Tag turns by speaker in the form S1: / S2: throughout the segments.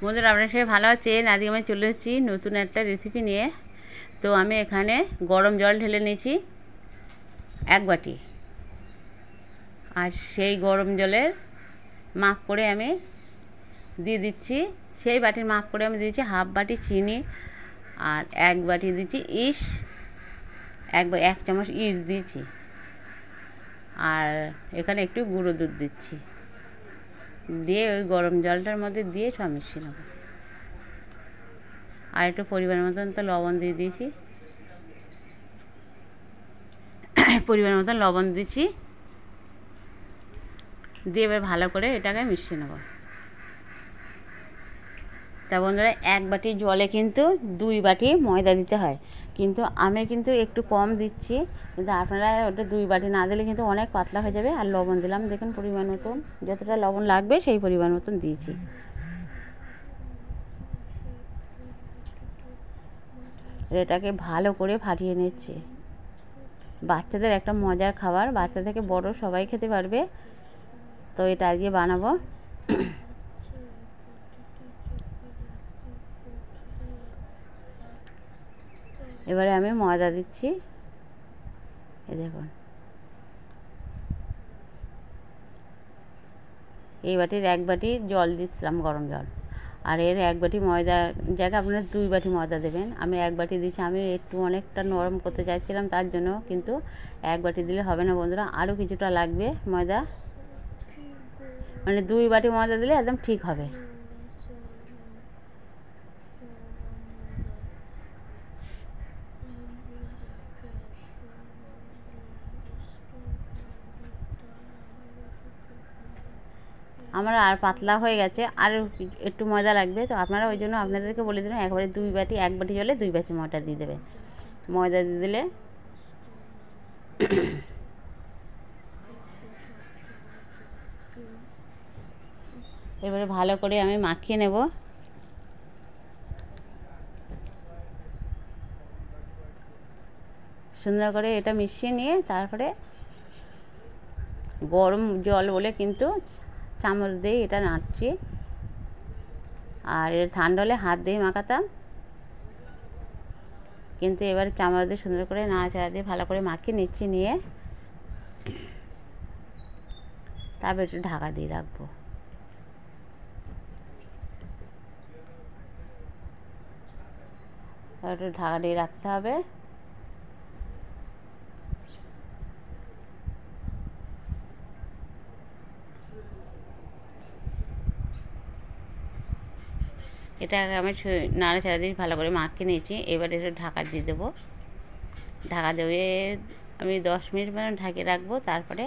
S1: বন্ধুরা, আপনার সবাই ভালো আছেন। আজকে আমি চলে এসেছি নতুন একটা রেসিপি নিয়ে। তো আমি এখানে গরম জল ঢেলে নিয়েছি 1 বাটি, আর সেই গরম জলের মাপ করে আমি দিয়ে দিচ্ছি, সেই বাটির মাপ করে আমি দিয়েছি হাফ বাটি চিনি, আর 1 বাটি দিচ্ছি ইস, 1 চামচ ইস দিয়েছি, আর এখানে একটু গুঁড়ো দুধ দিচ্ছি। দিয়ে ওই গরম জলটার মধ্যে দিয়ে সব মিশিয়ে নেব। আর একটু পরিমাণ মতন তো লবণ দিয়ে দিয়েছি, পরিমাণ মতন লবণ দিচ্ছি, দিয়ে এবার ভালো করে এটাকে মিশিয়ে নেব। তা বন্ধুরা, 1 বাটি জলে কিন্তু 2 বাটি ময়দা দিতে হয়, কিন্তু আমি কিন্তু একটু কম দিচ্ছি, কিন্তু আপনারা ওটা 2 বাটি না দিলে কিন্তু অনেক পাতলা হয়ে যাবে। আর লবণ দিলাম, দেখুন পরিমাণ মতন, যতটা লবণ লাগবে সেই পরিমাণ মতন দিয়েছি। এটাকে ভালো করে ফাটিয়ে নিচ্ছি। বাচ্চাদের একটা মজার খাবার, বাচ্চা থেকে বড় সবাই খেতে পারবে। তো এটা আজকে বানাবো। এবারে আমি ময়দা দিচ্ছি, এই দেখুন এই বাটির 1 বাটি জল দিচ্ছিলাম, গরম জল, আর এর 1 বাটি ময়দা জায়গায় আপনারা 2 বাটি ময়দা দেবেন। আমি 1 বাটি দিচ্ছি, আমি একটু অনেকটা নরম করতে চাইছিলাম, তার জন্য কিন্তু 1 বাটি দিলে হবে না বন্ধুরা, আরও কিছুটা লাগবে ময়দা, মানে 2 বাটি ময়দা দিলে একদম ঠিক হবে। আমার আর পাতলা হয়ে গেছে, আর একটু ময়দা লাগবে, তো আপনারা ওই জন্য আপনাদেরকে বলে দিলাম একবারে 2 বাটি, 1 বাটি জলে 2 বাটি ময়দা দিয়ে দেবেন। ময়দা দিয়ে দিলে এবারে ভালো করে আমি মাখিয়ে নেব। সুন্দর করে এটা মিশিয়ে নিয়ে তারপরে গরম জল বলে কিন্তু চামচ দিয়ে এটা নাড়ছি, আর এর ঠান্ডা হলে হাত দিয়ে মাখাতাম, কিন্তু এবার চামচ দিয়ে সুন্দর করে নাড়াচাড়া দিয়ে ভালো করে মাখিয়ে নিচ্ছি। নিয়ে তারপর একটু ঢাকা দিয়ে রাখবো। একটু ঢাকা দিয়ে রাখতে হবে। এটা আমি নাড়াচাড়া দিয়ে ভালো করে মাখিয়ে নিয়েছি। এবার একটু ঢাকা দিয়ে দেবো। ঢাকা দিয়ে আমি 10 মিনিট মতো ঢাকিয়ে রাখবো, তারপরে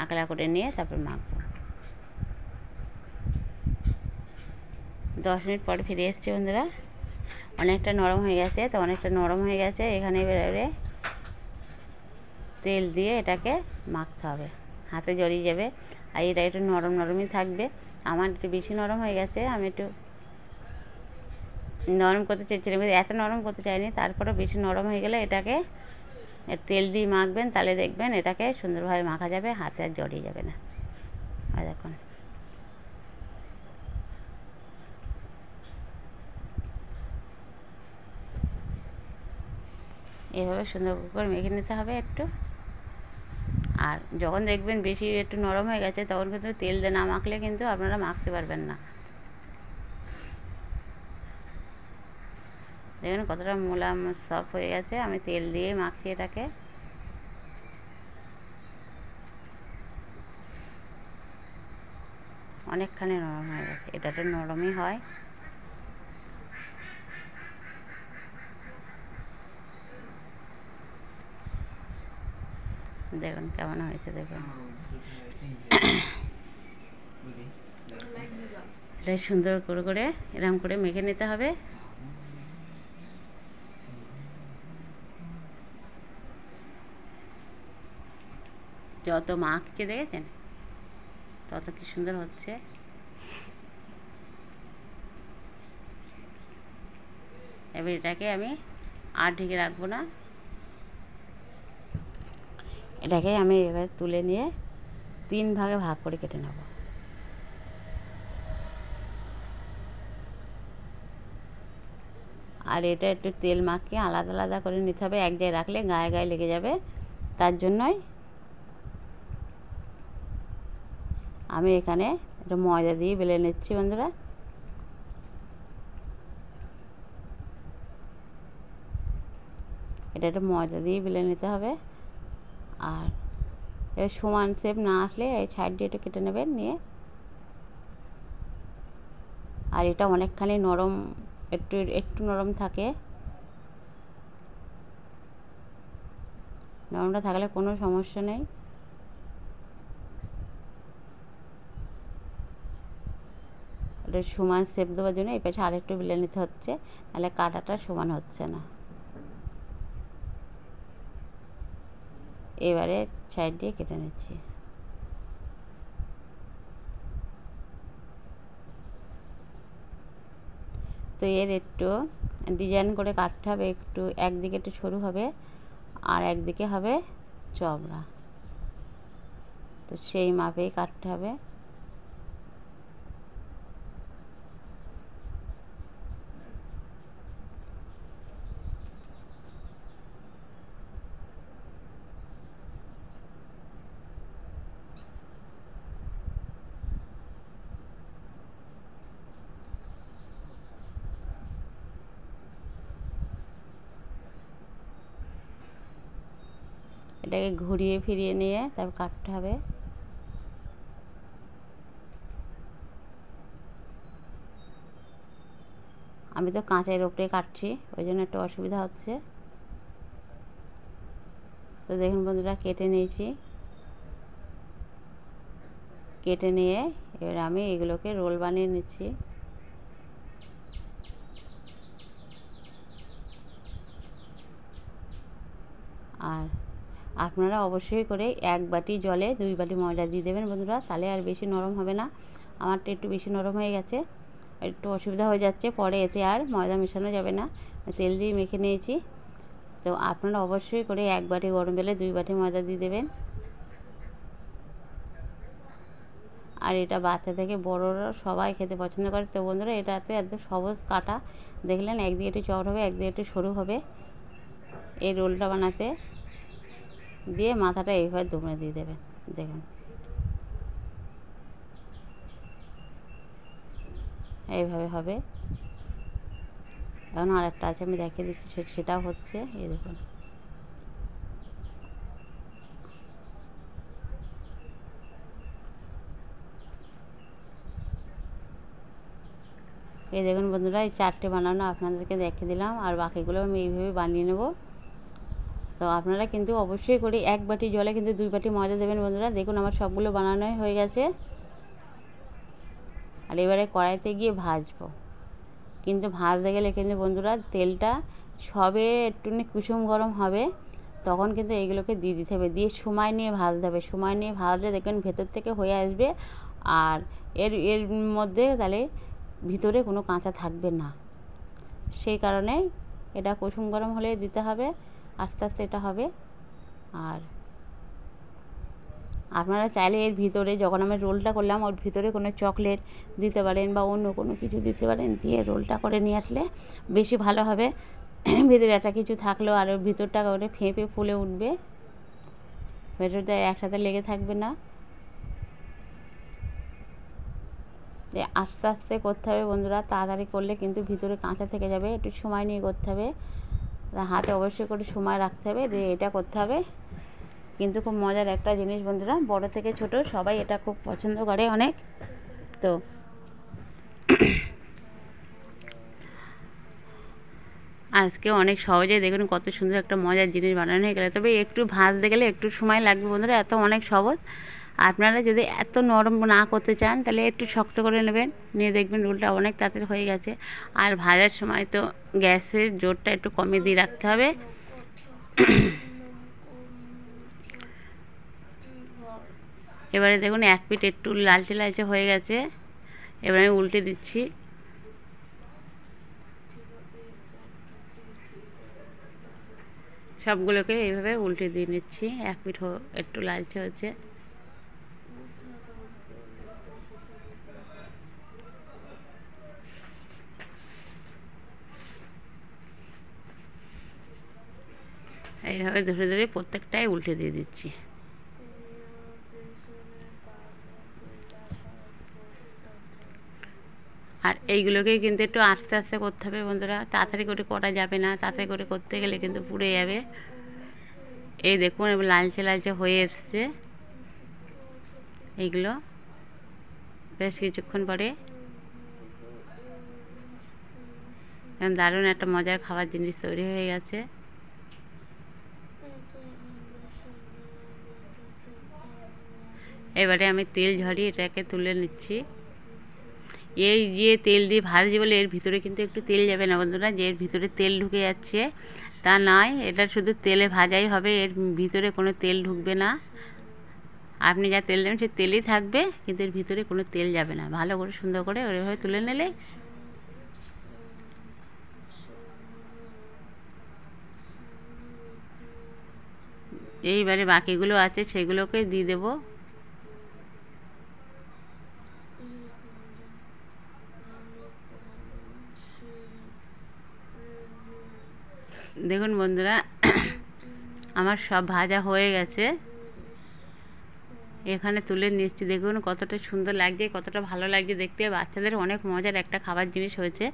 S1: আকলা করে নিয়ে তারপর মাখবো। 10 মিনিট পরে ফিরে এসেছি বন্ধুরা, অনেকটা নরম হয়ে গেছে। তো অনেকটা নরম হয়ে গেছে, এখানে এবারে তেল দিয়ে এটাকে মাখতে হবে, হাতে জড়িয়ে যাবে, আর এটা একটু নরম নরমই থাকবে। আমার একটু বেশি নরম হয়ে গেছে, আমি একটু নরম করতে চেয়েছিলাম, এত নরম করতে চাইনি। তারপরে বেশি নরম হয়ে গেলে এটাকে তেল দিয়ে মাখবেন, তাহলে দেখবেন এটাকে সুন্দরভাবে মাখা যাবে, হাতে আর জড়িয়ে যাবে না। আর দেখুন এভাবে সুন্দর করে মেখে নিতে হবে একটু। আর যখন দেখবেন বেশি একটু নরম হয়ে গেছে, তখন কিন্তু তেল দিয়ে না মাখলে কিন্তু আপনারা মাখতে পারবেন না। দেখুন কতটা মোলায়েম সফট হয়ে গেছে, আমি তেল দিয়ে মাখছি এটাকে। অনেকখানি নরম হয়ে গেছে, এটা তো নরমই হয়। দেখুন কেমন হয়েছে, দেখুন এটা সুন্দর করে করে এরকম করে মেখে নিতে হবে। যত মাখছে দেখেছেন তত কি সুন্দর হচ্ছে। এবার এটাকে আমি আর ঢেকে রাখবো না, এটাকে আমি এবার তুলে নিয়ে 3 ভাগে ভাগ করে কেটে নেব। আর এটা একটু তেল মাখিয়ে আলাদা আলাদা করে নিতে হবে, এক জায়গায় রাখলে গায়ে গায়ে লেগে যাবে। তার জন্যই আমি এখানে একটু ময়দা দিয়ে বেলে নিচ্ছি বন্ধুরা। এটা একটু ময়দা দিয়ে বেলে নিতে হবে। আর এর সমান শেপ না আসলে এই সাইড দিয়ে একটু কেটে নেবেন, নিয়ে আর এটা অনেকখানি নরম, একটু একটু নরম থাকে। নরমটা থাকলে কোনো সমস্যা নেই। এটা সমান শেপ দেওয়ার জন্য এই পাশে আরেকটু বেলে নিতে হচ্ছে, নাহলে কাটাটা সমান হচ্ছে না। এবারে সাইড দিয়ে কেটে নিচ্ছি। তো এর একটু ডিজাইন করে কাটতে হবে, একটু একদিকে একটু সরু হবে আর একদিকে হবে চওড়া, তো সেই মাপেই কাটতে হবে। এটাকে ঘুরিয়ে ফিরিয়ে নিয়ে তারপর কাটতে হবে। আমি তো কাঁচের ওপরে কাটছি, ওই জন্য একটু অসুবিধা হচ্ছে। তো দেখুন বন্ধুরা, কেটে নিয়েছি। কেটে নিয়ে এবার আমি এগুলোকে রোল বানিয়ে নিচ্ছি। আর আপনারা অবশ্যই করে 1 বাটি জলে 2 বাটি ময়দা দিয়ে দেবেন বন্ধুরা, তাহলে আর বেশি নরম হবে না। আমারটা একটু বেশি নরম হয়ে গেছে, একটু অসুবিধা হয়ে যাচ্ছে, পরে এতে আর ময়দা মেশানো যাবে না। তেল দিয়ে মেখে নিয়েছি। তো আপনারা অবশ্যই করে 1 বাটি গরম জলে 2 বাটি ময়দা দিয়ে দেবেন। আর এটা বাচ্চা থেকে বড়রা সবাই খেতে পছন্দ করে। তো বন্ধুরা, এটাতে একদম সহজ কাটা, দেখলেন একদিকে একটু চওড়া হবে একদিকে একটু সরু হবে। এই রোলটা বানাতে দিয়ে মাথাটা এইভাবে দুমড়ে দিয়ে দেবেন, দেখুন এইভাবে হবে। এখন আরেকটা আছে, আমি দেখিয়ে দিচ্ছি, সেটাও হচ্ছে, এই দেখুন। এই দেখুন বন্ধুরা, এই 4টে বানানো আপনাদেরকে দেখিয়ে দিলাম, আর বাকিগুলো আমি এইভাবে বানিয়ে নেব। তো আপনারা কিন্তু অবশ্যই করে 1 বাটি জলে কিন্তু 2 বাটি ময়দা দেবেন বন্ধুরা। দেখুন আমার সবগুলো বানানোই হয়ে গেছে। আর এবারে কড়াইতে গিয়ে ভাজবো, কিন্তু ভাজতে গেলে কিন্তু বন্ধুরা তেলটা সবে একটুখানি কুসুম গরম হবে, তখন কিন্তু এইগুলোকে দিয়ে দিতে হবে, দিয়ে সময় নিয়ে ভাজতে হবে। সময় নিয়ে ভাজলে দেখবেন ভেতর থেকে হয়ে আসবে, আর এর এর মধ্যে তাহলে ভিতরে কোনো কাঁচা থাকবে না। সেই কারণে এটা কুসুম গরম হলে দিতে হবে, আস্তে আস্তে এটা হবে। আর আপনারা চাইলে এর ভিতরে, যখন আমি রোলটা করলাম ওর ভিতরে কোনো চকলেট দিতে পারেন বা অন্য কোনো কিছু দিতে পারেন, দিয়ে রোলটা করে নিয়ে আসলে বেশি ভালো হবে। ভিতরে একটা কিছু থাকলেও আর ওর ভিতরটা করে ফেঁপে ফুলে উঠবে, ভেতরটা একসাথে লেগে থাকবে না। আস্তে আস্তে করতে হবে বন্ধুরা, তাড়াতাড়ি করলে কিন্তু ভিতরে কাঁচা থেকে যাবে, একটু সময় নিয়ে করতে হবে। হাতে অবশ্যই করে সময় রাখতে হবে, দিয়ে এটা করতে হবে। কিন্তু খুব মজার একটা জিনিস বন্ধুরা, বড় থেকে ছোট সবাই এটা খুব পছন্দ করে অনেক। তো আজকে অনেক সহজে দেখুন কত সুন্দর একটা মজার জিনিস বানানো হয়ে গেলে, তবে একটু ভাজতে গেলে একটু সময় লাগবে বন্ধুরা, এত অনেক সহজ। আপনারা যদি এত নরম না করতে চান তাহলে একটু শক্ত করে নেবেন, নিয়ে দেখবেন রোলটা অনেক তাড়াতাড়ি হয়ে গেছে। আর ভাজার সময় তো গ্যাসের জোরটা একটু কমে দিয়ে রাখতে হবে। এবারে দেখুন এক পিঠ একটু লালচে লালচে হয়ে গেছে, এবার আমি উল্টে দিচ্ছি। সবগুলোকে এইভাবে উল্টে দিয়ে নিচ্ছি, এক পিঠ একটু লালচে হচ্ছে। এইভাবে ধরে ধরে প্রত্যেকটাই উল্টে দিয়ে দিচ্ছি। আর এইগুলোকেই কিন্তু একটু আস্তে আস্তে করতে হবে বন্ধুরা, তাড়াতাড়ি করে করা যাবে না, তাড়াতাড়ি করে করতে গেলে কিন্তু পুড়ে যাবে। এই দেখুন এবার লালচে লালচে হয়ে এসছে। এইগুলো বেশ কিছুক্ষণ পরে দারুণ একটা মজার খাবার জিনিস তৈরি হয়ে গেছে। এবারে আমি তেল ঝরিয়ে এটাকে তুলে নিচ্ছি। এই যে তেল দিয়ে ভাজছি বলে এর ভিতরে কিন্তু একটু তেল যাবে না বন্ধুরা, যে এর ভিতরে তেল ঢুকে যাচ্ছে তা নয়, এটা শুধু তেলে ভাজাই হবে, এর ভিতরে কোনো তেল ঢুকবে না। আপনি যা তেল দেবেন সে তেলই থাকবে, কিন্তু এর ভিতরে কোনো তেল যাবে না। ভালো করে সুন্দর করে ওইভাবে তুলে নিলে এইবারে বাকিগুলো আছে সেগুলোকে দিয়ে দেবো। দেখুন বন্ধুরা আমার সব ভাজা হয়ে গেছে, এখানে তুলে নিচ্ছি। দেখুন কতটা সুন্দর লাগছে, কতটা ভালো লাগছে দেখতে। বাচ্চাদের অনেক মজার একটা খাবার জিনিস হয়েছে,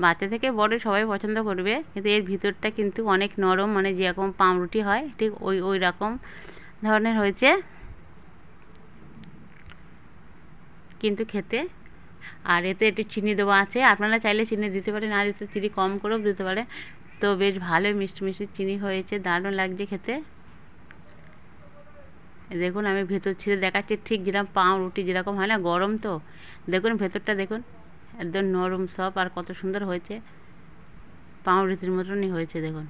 S1: বাচ্চা থেকে বড় সবাই পছন্দ করবে। কিন্তু এর ভিতরটা কিন্তু অনেক নরম, মানে যেরকম পাউরুটি হয় ঠিক ওই রকম ধরনের হয়েছে কিন্তু খেতে। আর এতে একটু চিনি দেওয়া আছে, আপনারা চাইলে চিনি দিতে পারেন, আর এতে চিনি কম করেও দিতে পারেন। তো বেশ ভালো মিষ্টি মিষ্টি চিনি হয়েছে, দারুণ লাগছে খেতে। দেখুন আমি ভেতর ছিঁড়ে দেখাচ্ছি, ঠিক যেরকম পাউরুটি যেরকম হয় না, গরম তো। দেখুন ভেতরটা দেখুন একদম নরম সব, আর কত সুন্দর হয়েছে, পাউরুটির মতনই হয়েছে দেখুন।